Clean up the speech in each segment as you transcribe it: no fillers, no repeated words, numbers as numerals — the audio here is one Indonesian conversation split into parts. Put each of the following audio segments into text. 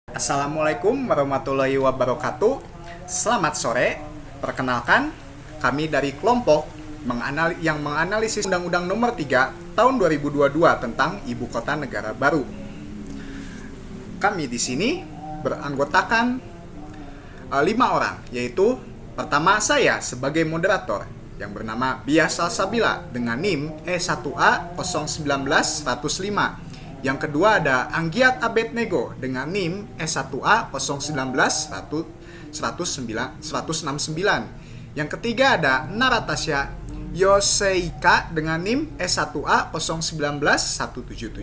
Assalamualaikum warahmatullahi wabarakatuh. Selamat sore. Perkenalkan, kami dari kelompok yang menganalisis Undang-Undang Nomor 3 Tahun 2022 tentang Ibu Kota Negara Baru. Kami di sini beranggotakan 5 orang, yaitu pertama saya sebagai moderator yang bernama Bias Salsabila dengan NIM E1A019105. Yang kedua ada Anggiat Abednego dengan NIM E1A019169. Yang ketiga ada Naratasya Yoseika dengan NIM E1A019177.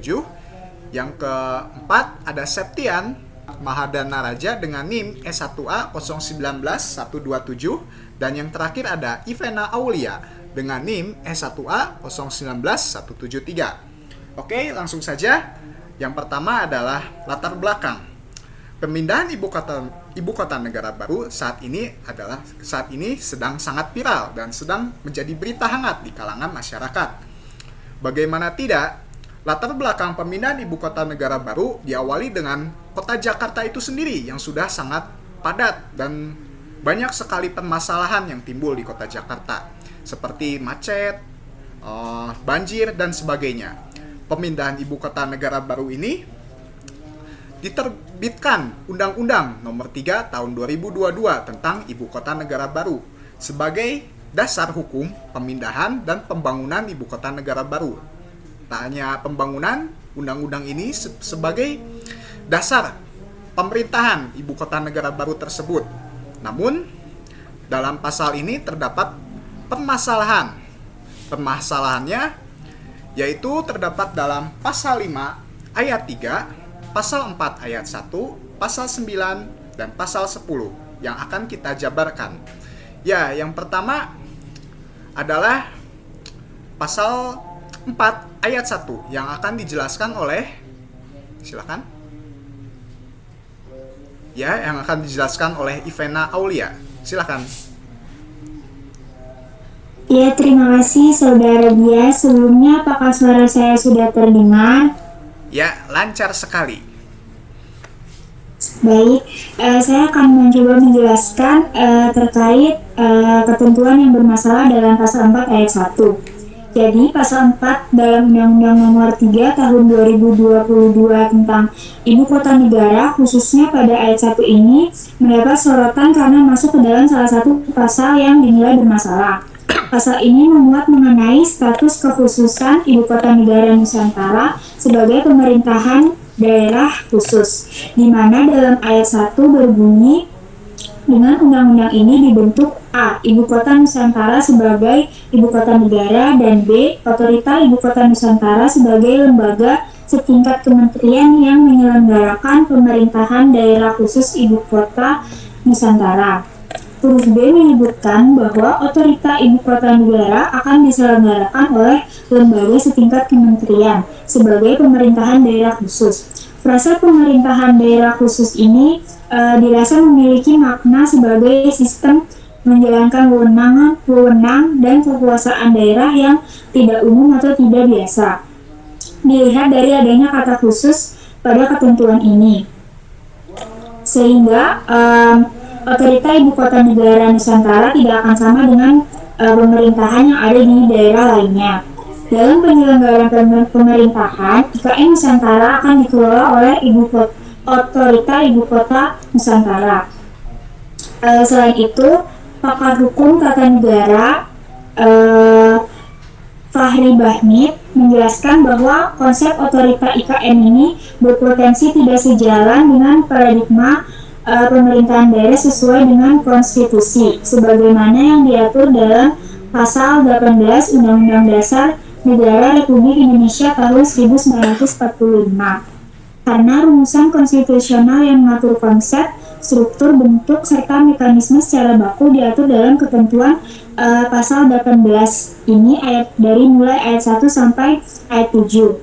Yang keempat ada Septian Mahadana Raja dengan NIM E1A019127. Dan yang terakhir ada Ivena Aulia dengan NIM E1A019173. Oke, langsung saja. Yang pertama adalah latar belakang. Pemindahan ibu kota negara baru saat ini sedang sangat viral dan sedang menjadi berita hangat di kalangan masyarakat. Bagaimana tidak, latar belakang pemindahan ibu kota negara baru diawali dengan kota Jakarta itu sendiri yang sudah sangat padat dan banyak sekali permasalahan yang timbul di kota Jakarta, seperti macet, banjir, dan sebagainya. Pemindahan ibu kota negara baru ini diterbitkan Undang-Undang Nomor 3 Tahun 2022 tentang Ibu Kota Negara Baru sebagai dasar hukum pemindahan dan pembangunan ibu kota negara baru. Tak hanya pembangunan, undang-undang ini sebagai dasar pemerintahan ibu kota negara baru tersebut. Namun, dalam pasal ini terdapat permasalahan. Permasalahannya yaitu terdapat dalam pasal 5 ayat 3, pasal 4 ayat 1, pasal 9, dan pasal 10 yang akan kita jabarkan. Ya, yang pertama adalah pasal 4 ayat 1 yang akan dijelaskan oleh, silakan. Ya, yang akan dijelaskan oleh Ivena Aulia. Silakan. Ya, terima kasih Saudara Dia. Sebelumnya, apakah suara saya sudah terdengar? Ya, lancar sekali. Baik, saya akan mencoba menjelaskan terkait ketentuan yang bermasalah dalam pasal 4 ayat 1. Jadi, pasal 4 dalam Undang-Undang Nomor 3 Tahun 2022 tentang Ibu Kota Negara, khususnya pada ayat 1 ini, mendapat sorotan karena masuk ke dalam salah satu pasal yang dinilai bermasalah. Pasal ini memuat mengenai status kekhususan Ibu Kota Negara Nusantara sebagai pemerintahan daerah khusus, di mana dalam ayat 1 berbunyi, dengan undang-undang ini dibentuk A. Ibu Kota Nusantara sebagai Ibu Kota Negara, dan B. Otorita Ibu Kota Nusantara sebagai lembaga setingkat kementerian yang menyelenggarakan pemerintahan daerah khusus Ibu Kota Nusantara. Huruf B menyebutkan bahwa otorita ibu kota negara akan diselenggarakan oleh lembaga setingkat kementerian sebagai pemerintahan daerah khusus. Frasa pemerintahan daerah khusus ini dirasa memiliki makna sebagai sistem menjalankan wewenang dan kekuasaan daerah yang tidak umum atau tidak biasa. Dilihat dari adanya kata khusus pada ketentuan ini, sehingga otorita Ibu Kota Negara Nusantara tidak akan sama dengan pemerintahan yang ada di daerah lainnya. Dalam penyelenggaraan pemerintahan, IKN Nusantara akan dikelola oleh otorita Ibu Kota Nusantara. Selain itu, pakar hukum tata negara Fahri Bahmid menjelaskan bahwa konsep otorita IKN ini berpotensi tidak sejalan dengan paradigma pemerintahan daerah sesuai dengan konstitusi sebagaimana yang diatur dalam pasal 18 Undang-Undang Dasar Negara Republik Indonesia tahun 1945, karena rumusan konstitusional yang mengatur konsep, struktur, bentuk, serta mekanisme secara baku diatur dalam ketentuan pasal 18 ini dari mulai ayat 1 sampai ayat 7.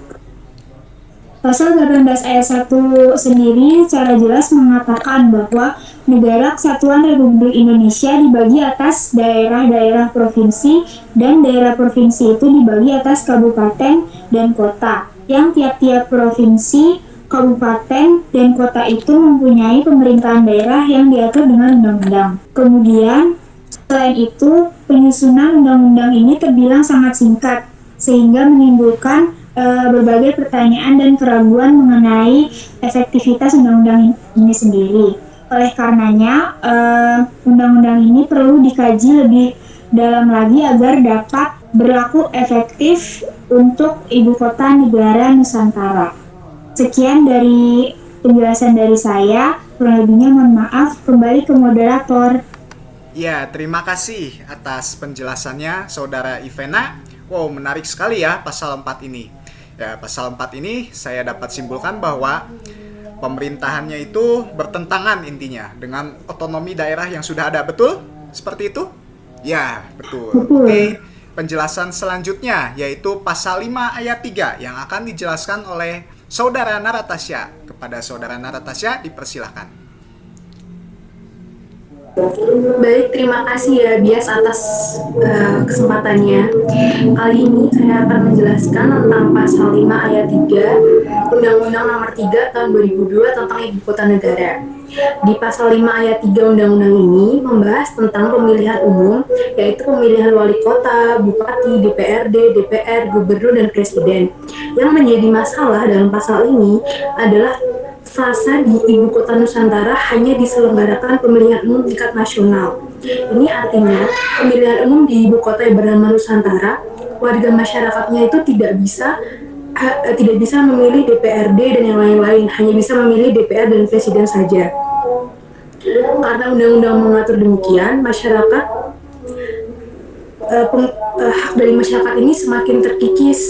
Pasal 18 ayat 1 sendiri secara jelas mengatakan bahwa Negara Kesatuan Republik Indonesia dibagi atas daerah-daerah provinsi, dan daerah provinsi itu dibagi atas kabupaten dan kota, yang tiap-tiap provinsi kabupaten dan kota itu mempunyai pemerintahan daerah yang diatur dengan undang-undang. Kemudian, selain itu, penyusunan undang-undang ini terbilang sangat singkat, sehingga menimbulkan berbagai pertanyaan dan keraguan mengenai efektivitas undang-undang ini sendiri. Oleh karenanya, undang-undang ini perlu dikaji lebih dalam lagi agar dapat berlaku efektif untuk Ibu Kota Negara Nusantara. Sekian dari penjelasan dari saya, kurang lebihnya mohon maaf, kembali ke moderator. Ya, terima kasih atas penjelasannya Saudara Ivena. Wow, menarik sekali ya pasal 4 ini. Ya, pasal 4 ini saya dapat simpulkan bahwa pemerintahannya itu bertentangan intinya dengan otonomi daerah yang sudah ada, betul? Seperti itu? Ya, betul. Oke, penjelasan selanjutnya yaitu pasal 5 ayat 3 yang akan dijelaskan oleh Saudara Naratasya. Kepada Saudara Naratasya dipersilahkan. Baik, terima kasih ya Bias atas kesempatannya. Kali ini saya akan menjelaskan tentang pasal 5 ayat 3 Undang-Undang Nomor 3 Tahun 2002 tentang Ibu Kota Negara. Di pasal 5 ayat 3 Undang-Undang ini membahas tentang pemilihan umum, yaitu pemilihan wali kota, bupati, DPRD, DPR, gubernur, dan presiden. Yang menjadi masalah dalam pasal ini adalah frasa di Ibu Kota Nusantara hanya diselenggarakan pemilihan umum tingkat nasional. Ini artinya pemilihan umum di Ibu Kota yang bernama Nusantara, warga masyarakatnya itu tidak bisa memilih DPRD dan yang lain-lain, hanya bisa memilih DPR dan presiden saja. Karena undang-undang mengatur demikian, hak dari masyarakat ini semakin terkikis.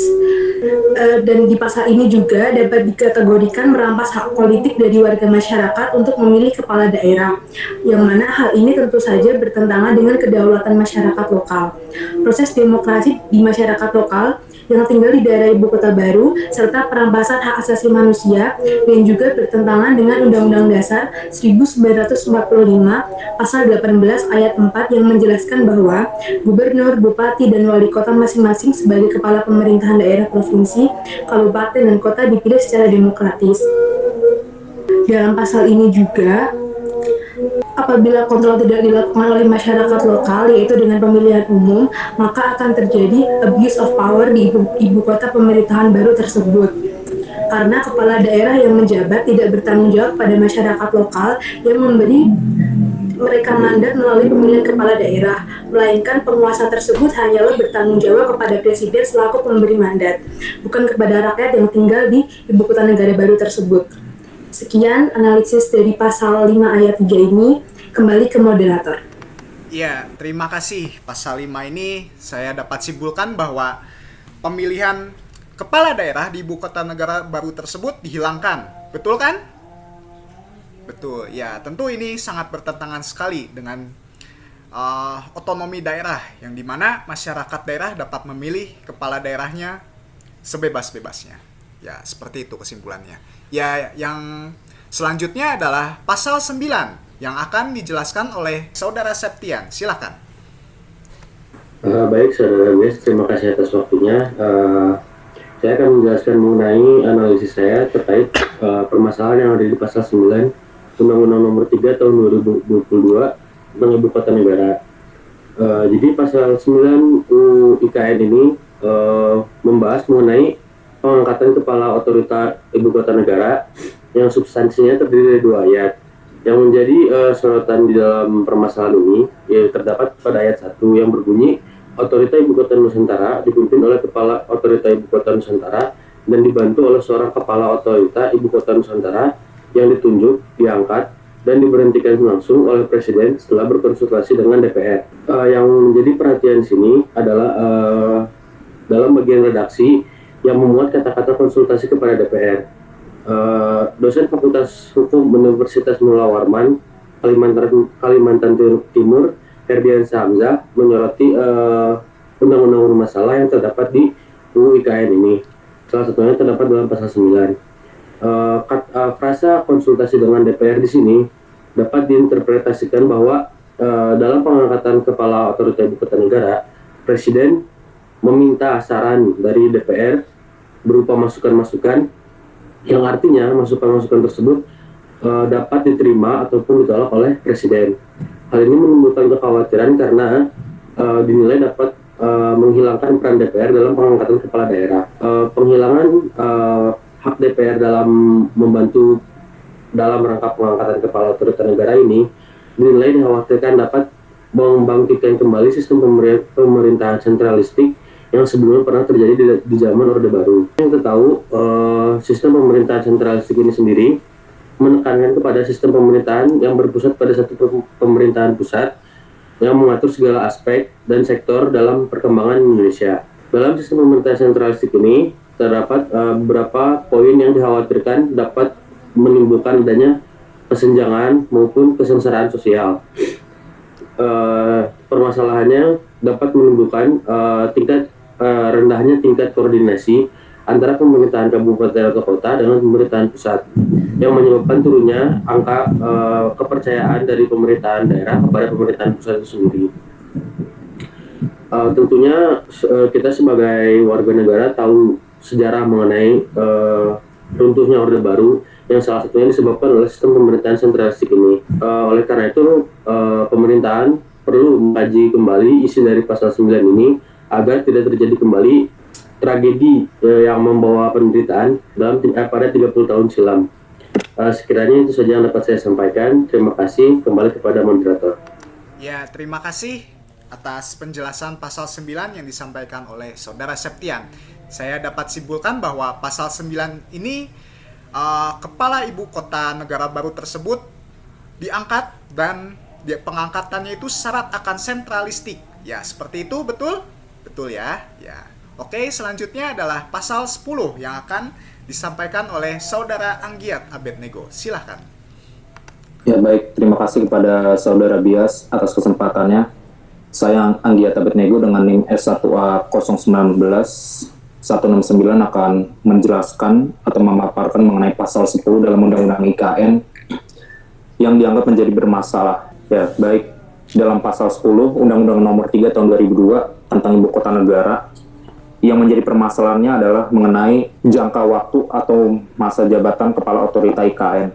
Dan di pasal ini juga dapat dikategorikan merampas hak politik dari warga masyarakat untuk memilih kepala daerah, yang mana hal ini tentu saja bertentangan dengan kedaulatan masyarakat lokal. Proses demokrasi di masyarakat lokal yang tinggal di daerah ibu kota baru, serta perampasan hak asasi manusia, dan juga bertentangan dengan Undang-Undang Dasar 1945 pasal 18 ayat 4 yang menjelaskan bahwa gubernur, bupati, dan wali kota masing-masing sebagai kepala pemerintahan daerah provinsi, kabupaten, dan kota dipilih secara demokratis. Dalam pasal ini juga, apabila kontrol tidak dilakukan oleh masyarakat lokal, yaitu dengan pemilihan umum, maka akan terjadi abuse of power di ibu kota pemerintahan baru tersebut. Karena kepala daerah yang menjabat tidak bertanggung jawab pada masyarakat lokal yang memberi mereka mandat melalui pemilihan kepala daerah, melainkan penguasa tersebut hanyalah bertanggung jawab kepada presiden selaku pemberi mandat, bukan kepada rakyat yang tinggal di ibu kota negara baru tersebut. Sekian analisis dari pasal 5 ayat 3 ini, kembali ke moderator. Ya, terima kasih. Pasal 5 ini saya dapat simpulkan bahwa pemilihan kepala daerah di ibu kota negara baru tersebut dihilangkan. Betul kan? Betul. Ya, tentu ini sangat bertentangan sekali dengan otonomi daerah, yang dimana masyarakat daerah dapat memilih kepala daerahnya sebebas-bebasnya. Ya, seperti itu kesimpulannya. Ya, yang selanjutnya adalah pasal 9 yang akan dijelaskan oleh Saudara Septian. Silakan. Baik, Saudara Wes, terima kasih atas waktunya. Saya akan menjelaskan mengenai analisis saya terkait permasalahan yang ada di pasal 9 Undang-Undang Nomor 3 Tahun 2022 tentang Ibu Kota Negara. Jadi pasal 9 IKN ini membahas mengenai pengangkatan kepala otorita ibu kota negara yang substansinya terdiri dari 2 ayat. Yang menjadi sorotan di dalam permasalahan ini yaitu terdapat pada ayat 1 yang berbunyi otorita ibu kota Nusantara dipimpin oleh kepala otorita ibu kota Nusantara dan dibantu oleh seorang kepala otorita ibu kota Nusantara yang ditunjuk, diangkat, dan diberhentikan langsung oleh presiden setelah berkonsultasi dengan DPR. Yang menjadi perhatian di sini adalah dalam bagian redaksi yang memuat kata-kata konsultasi kepada DPR. Dosen Fakultas Hukum Universitas Mula Warman, Kalimantan Timur, Ferdian Hamzah menyoroti undang-undang bermasalah yang terdapat di UU IKN ini. Salah satunya terdapat dalam pasal 9. Frasa konsultasi dengan DPR di sini dapat diinterpretasikan bahwa dalam pengangkatan kepala otorita ibu kota negara, presiden meminta saran dari DPR berupa masukan-masukan yang artinya masukan-masukan tersebut dapat diterima ataupun ditolak oleh Presiden. Hal ini menimbulkan kekhawatiran karena dinilai dapat menghilangkan peran DPR dalam pengangkatan kepala daerah. Penghilangan hak DPR dalam membantu dalam rangka pengangkatan kepala otorita negara ini dinilai dikhawatirkan dapat membangkitkan kembali sistem pemerintahan sentralistik yang sebelumnya pernah terjadi di zaman Orde Baru. Yang kita tahu, sistem pemerintahan sentralistik ini sendiri menekankan kepada sistem pemerintahan yang berpusat pada satu pemerintahan pusat yang mengatur segala aspek dan sektor dalam perkembangan Indonesia. Dalam sistem pemerintahan sentralistik ini terdapat beberapa poin yang dikhawatirkan dapat menimbulkan adanya kesenjangan maupun kesengsaraan sosial. Permasalahannya dapat menimbulkan rendahnya tingkat koordinasi antara pemerintahan kabupaten atau kota dengan pemerintahan pusat, yang menyebabkan turunnya angka kepercayaan dari pemerintahan daerah kepada pemerintahan pusat itu sendiri. Tentunya kita sebagai warga negara tahu sejarah mengenai runtuhnya Orde Baru yang salah satunya disebabkan oleh sistem pemerintahan sentralistik ini. Oleh karena itu, pemerintahan perlu mengkaji kembali isi dari pasal 9 ini agar tidak terjadi kembali tragedi yang membawa penderitaan pada 30 tahun silam. Sekiranya itu saja yang dapat saya sampaikan. Terima kasih. Kembali kepada moderator. Ya, terima kasih atas penjelasan pasal 9 yang disampaikan oleh Saudara Septian. Saya dapat simpulkan bahwa pasal 9 ini kepala ibu kota negara baru tersebut diangkat dan pengangkatannya itu syarat akan sentralistik. Ya, seperti itu, betul? Betul ya? Ya. Oke, selanjutnya adalah pasal 10 yang akan disampaikan oleh Saudara Anggiat Abednego. Silahkan. Ya, baik. Terima kasih kepada Saudara Bias atas kesempatannya. Saya Anggiat Abednego dengan NIM S1A019-169 akan menjelaskan atau memaparkan mengenai pasal 10 dalam Undang-Undang IKN yang dianggap menjadi bermasalah. Ya, baik. Dalam pasal 10 Undang-Undang Nomor 3 Tahun 2002 tentang Ibu Kota Negara, yang menjadi permasalahannya adalah mengenai jangka waktu atau masa jabatan Kepala Otorita IKN,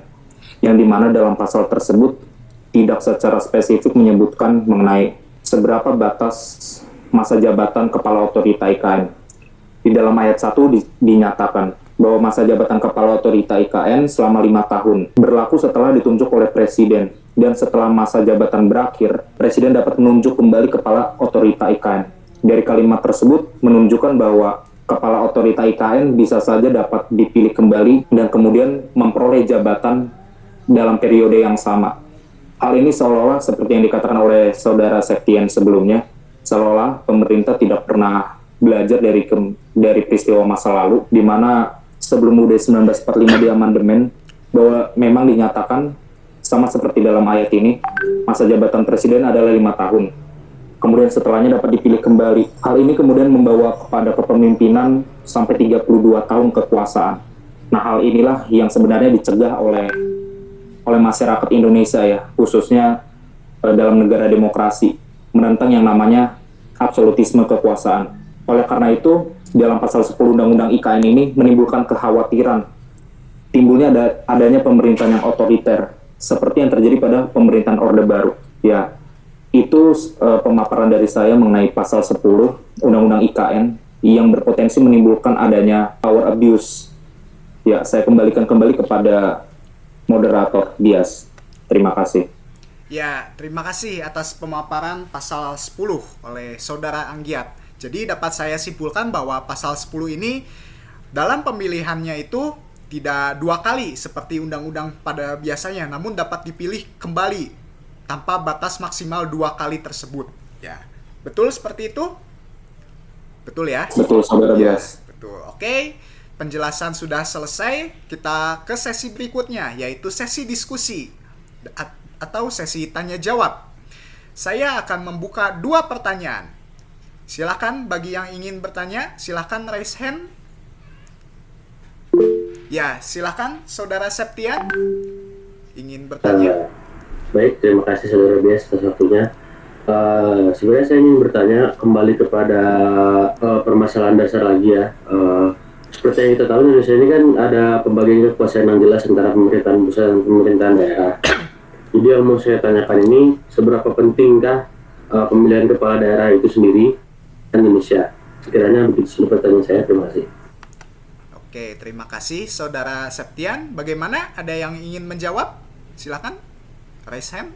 yang dimana dalam pasal tersebut tidak secara spesifik menyebutkan mengenai seberapa batas masa jabatan Kepala Otorita IKN. Di dalam ayat 1 dinyatakan bahwa masa jabatan Kepala Otorita IKN selama 5 tahun berlaku setelah ditunjuk oleh Presiden, dan setelah masa jabatan berakhir, Presiden dapat menunjuk kembali Kepala Otorita IKN. Dari kalimat tersebut menunjukkan bahwa Kepala Otorita IKN bisa saja dapat dipilih kembali dan kemudian memperoleh jabatan dalam periode yang sama. Hal ini seolah-olah seperti yang dikatakan oleh Saudara Septian sebelumnya, seolah pemerintah tidak pernah belajar dari peristiwa masa lalu, di mana sebelum UUD 1945 di amandemen bahwa memang dinyatakan sama seperti dalam ayat ini, masa jabatan presiden adalah 5 tahun. Kemudian setelahnya dapat dipilih kembali. Hal ini kemudian membawa kepada kepemimpinan sampai 32 tahun kekuasaan. Nah, hal inilah yang sebenarnya dicegah oleh masyarakat Indonesia ya, khususnya dalam negara demokrasi, menentang yang namanya absolutisme kekuasaan. Oleh karena itu, dalam pasal 10 Undang-Undang IKN ini menimbulkan kekhawatiran timbulnya adanya pemerintahan yang otoriter, seperti yang terjadi pada pemerintahan Orde Baru. Ya, itu pemaparan dari saya mengenai pasal 10 Undang-Undang IKN yang berpotensi menimbulkan adanya power abuse. Ya, saya kembalikan kembali kepada moderator Bias. Terima kasih. Ya, terima kasih atas pemaparan pasal 10 oleh Saudara Anggiat. Jadi dapat saya simpulkan bahwa pasal 10 ini dalam pemilihannya itu tidak 2 kali seperti undang-undang pada biasanya, namun dapat dipilih kembali tanpa batas maksimal 2 kali tersebut. Ya, betul seperti itu? Betul ya? Betul, Saudara Bias. Betul. Oke, penjelasan sudah selesai. Kita ke sesi berikutnya, yaitu sesi diskusi atau sesi tanya jawab. Saya akan membuka 2 pertanyaan. Silakan bagi yang ingin bertanya, silakan raise hand. Ya, silakan Saudara Septian ingin bertanya. Baik, terima kasih Saudara Bias atas waktunya. Sebenarnya saya ingin bertanya kembali kepada permasalahan dasar lagi ya, seperti yang kita tahu Indonesia ini kan ada pembagian kekuasaan yang jelas antara pemerintahan pusat dan pemerintahan daerah. Jadi yang mau saya tanyakan ini, seberapa pentingkah pemilihan kepala daerah itu sendiri di Indonesia? Sekiranya begitu pertanyaan saya. Terima kasih. Oke, terima kasih Saudara Septian. Bagaimana? Ada yang ingin menjawab? Silakan. Raise hand.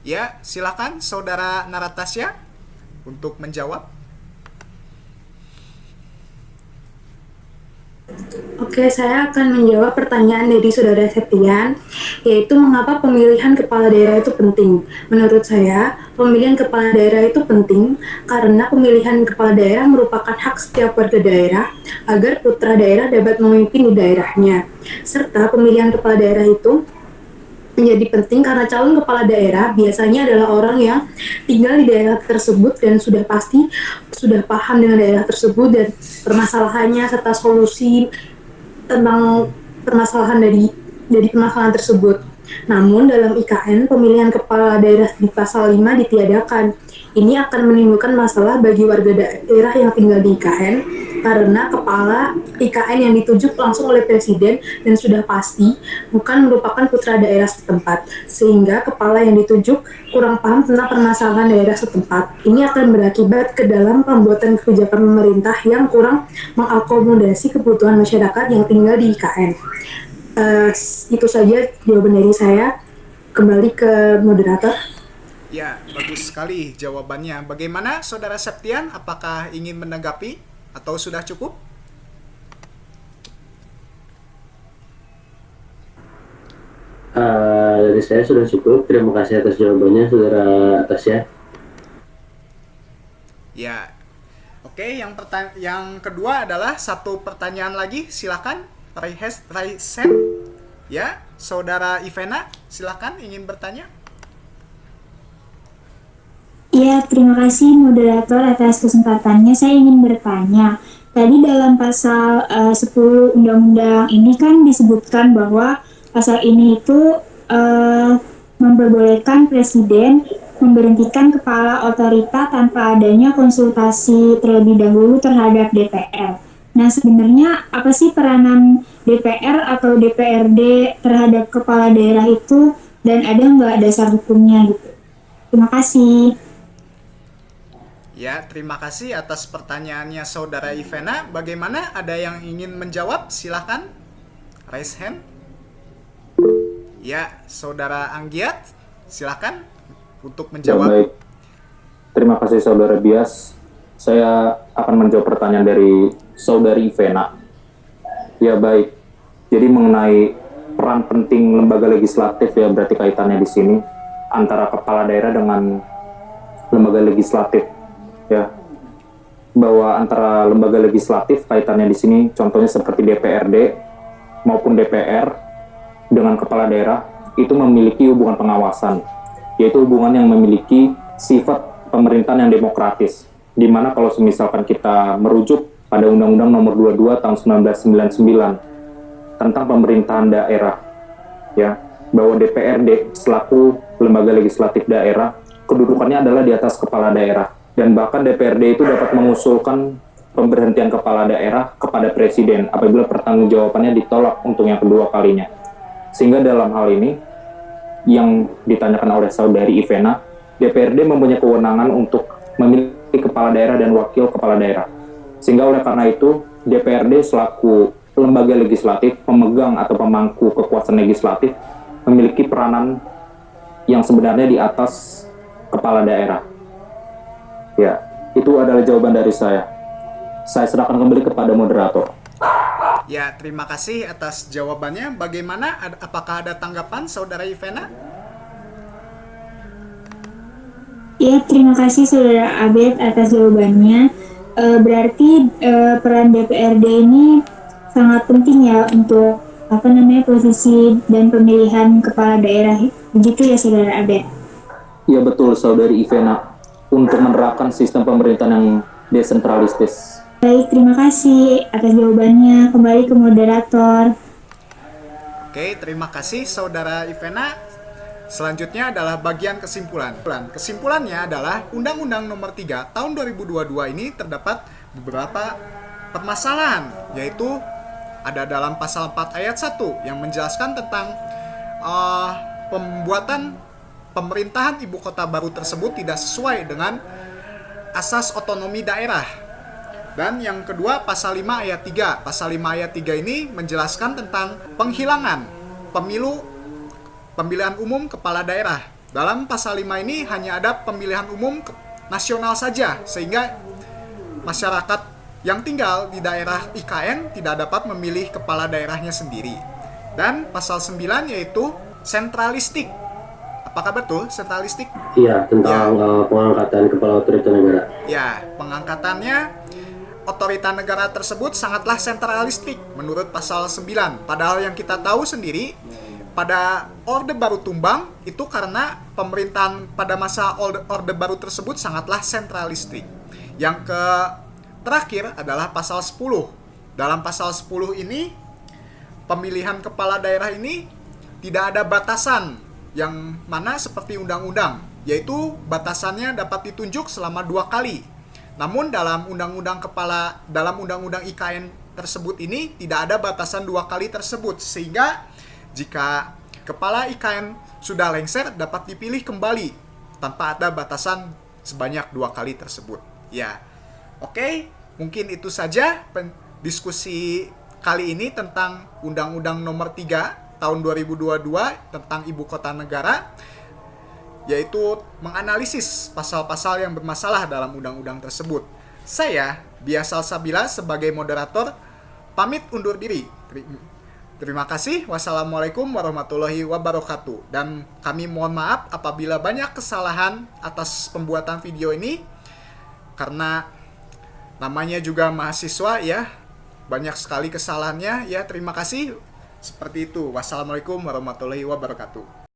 Ya, silakan Saudara Naratasya untuk menjawab. Oke, saya akan menjawab pertanyaan dari Saudara Septian, yaitu mengapa pemilihan kepala daerah itu penting. Menurut saya, pemilihan kepala daerah itu penting karena pemilihan kepala daerah merupakan hak setiap warga daerah agar putra daerah dapat memimpin di daerahnya. Serta pemilihan kepala daerah itu menjadi penting karena calon kepala daerah biasanya adalah orang yang tinggal di daerah tersebut dan sudah pasti sudah paham dengan daerah tersebut dan permasalahannya serta solusi tentang permasalahan dari permasalahan tersebut. Namun dalam IKN pemilihan kepala daerah di pasal 5 ditiadakan. Ini akan menimbulkan masalah bagi warga daerah yang tinggal di IKN karena kepala IKN yang ditunjuk langsung oleh presiden dan sudah pasti bukan merupakan putra daerah setempat, sehingga kepala yang ditunjuk kurang paham tentang permasalahan daerah setempat. Ini akan berakibat ke dalam pembuatan kebijakan pemerintah yang kurang mengakomodasi kebutuhan masyarakat yang tinggal di IKN. Itu saja jawaban dari saya. Kembali ke moderator. Ya, bagus sekali jawabannya. Bagaimana Saudara Septian? Apakah ingin menanggapi atau sudah cukup? Dari saya sudah cukup. Terima kasih atas jawabannya, Saudara Tasya. Ya. Oke, yang kedua adalah satu pertanyaan lagi. Silakan. Raisen. Ya, Saudara Ivena, silakan ingin bertanya. Ya, terima kasih moderator atas kesempatannya. Saya ingin bertanya. Tadi dalam pasal 10 Undang-Undang ini kan disebutkan bahwa pasal ini itu memperbolehkan Presiden memberhentikan kepala otorita tanpa adanya konsultasi terlebih dahulu terhadap DPR. Nah, sebenarnya apa sih peranan DPR atau DPRD terhadap kepala daerah itu dan ada nggak dasar hukumnya gitu? Terima kasih. Ya, terima kasih atas pertanyaannya Saudara Ivena. Bagaimana? Ada yang ingin menjawab? Silakan. Raise hand. Ya, Saudara Anggiat, silakan untuk menjawab. Ya, baik. Terima kasih Saudara Bias. Saya akan menjawab pertanyaan dari Saudari Ivena. Ya, baik. Jadi mengenai peran penting lembaga legislatif ya berarti kaitannya di sini antara kepala daerah dengan lembaga legislatif. Ya, bahwa antara lembaga legislatif kaitannya di sini contohnya seperti DPRD maupun DPR dengan kepala daerah itu memiliki hubungan pengawasan, yaitu hubungan yang memiliki sifat pemerintahan yang demokratis, di mana kalau misalkan kita merujuk pada Undang-Undang Nomor 22 Tahun 1999 tentang pemerintahan daerah, ya, bahwa DPRD selaku lembaga legislatif daerah kedudukannya adalah di atas kepala daerah. Dan bahkan DPRD itu dapat mengusulkan pemberhentian kepala daerah kepada presiden apabila pertanggungjawabannya ditolak untuk yang kedua kalinya. Sehingga dalam hal ini, yang ditanyakan oleh Saudari Ivena, DPRD mempunyai kewenangan untuk memilih kepala daerah dan wakil kepala daerah. Sehingga oleh karena itu, DPRD selaku lembaga legislatif, pemegang atau pemangku kekuasaan legislatif, memiliki peranan yang sebenarnya di atas kepala daerah. Ya, itu adalah jawaban dari saya. Saya serahkan kembali kepada moderator. Ya, terima kasih atas jawabannya. Bagaimana? Apakah ada tanggapan Saudara Ivena? Ya, terima kasih Saudara Abed atas jawabannya. Berarti peran DPRD ini sangat penting ya untuk posisi dan pemilihan kepala daerah. Begitu ya Saudara Abed? Ya betul Saudari Ivena, untuk menerapkan sistem pemerintahan yang desentralistis. Baik, terima kasih atas jawabannya. Kembali ke moderator. Oke, terima kasih Saudara Ivena. Selanjutnya adalah bagian kesimpulan. Kesimpulannya adalah Undang-Undang Nomor 3 Tahun 2022 ini terdapat beberapa permasalahan, yaitu ada dalam pasal 4 ayat 1 yang menjelaskan tentang pembuatan pemerintahan ibu kota baru tersebut tidak sesuai dengan asas otonomi daerah. Dan yang kedua, pasal 5 ayat 3. Pasal 5 ayat 3 ini menjelaskan tentang penghilangan pemilihan umum kepala daerah. Dalam pasal 5 ini hanya ada pemilihan umum nasional saja, sehingga masyarakat yang tinggal di daerah IKN tidak dapat memilih kepala daerahnya sendiri. Dan pasal 9 yaitu sentralistik. Apakah betul sentralistik? Iya, tentang pengangkatan kepala otorita negara. Ya, pengangkatannya otorita negara tersebut sangatlah sentralistik menurut pasal 9. Padahal yang kita tahu sendiri, pada Orde Baru Tumbang itu karena pemerintahan pada masa Orde Baru tersebut sangatlah sentralistik. Yang terakhir adalah pasal 10. Dalam pasal 10 ini, pemilihan kepala daerah ini tidak ada batasan yang mana seperti undang-undang, yaitu batasannya dapat ditunjuk selama 2 kali. Namun dalam undang-undang IKN tersebut ini tidak ada batasan 2 kali tersebut, sehingga jika kepala IKN sudah lengser dapat dipilih kembali tanpa ada batasan sebanyak 2 kali tersebut. Ya, oke, mungkin itu saja diskusi kali ini tentang Undang-Undang Nomor 3 Tahun 2022 tentang Ibu Kota Negara, yaitu menganalisis pasal-pasal yang bermasalah dalam undang-undang tersebut. Saya, Biasal Sabila, sebagai moderator, pamit undur diri. Terima kasih. Wassalamualaikum warahmatullahi wabarakatuh. Dan kami mohon maaf apabila banyak kesalahan atas pembuatan video ini, karena namanya juga mahasiswa ya, banyak sekali kesalahannya ya. Terima kasih. Seperti itu. Wassalamualaikum warahmatullahi wabarakatuh.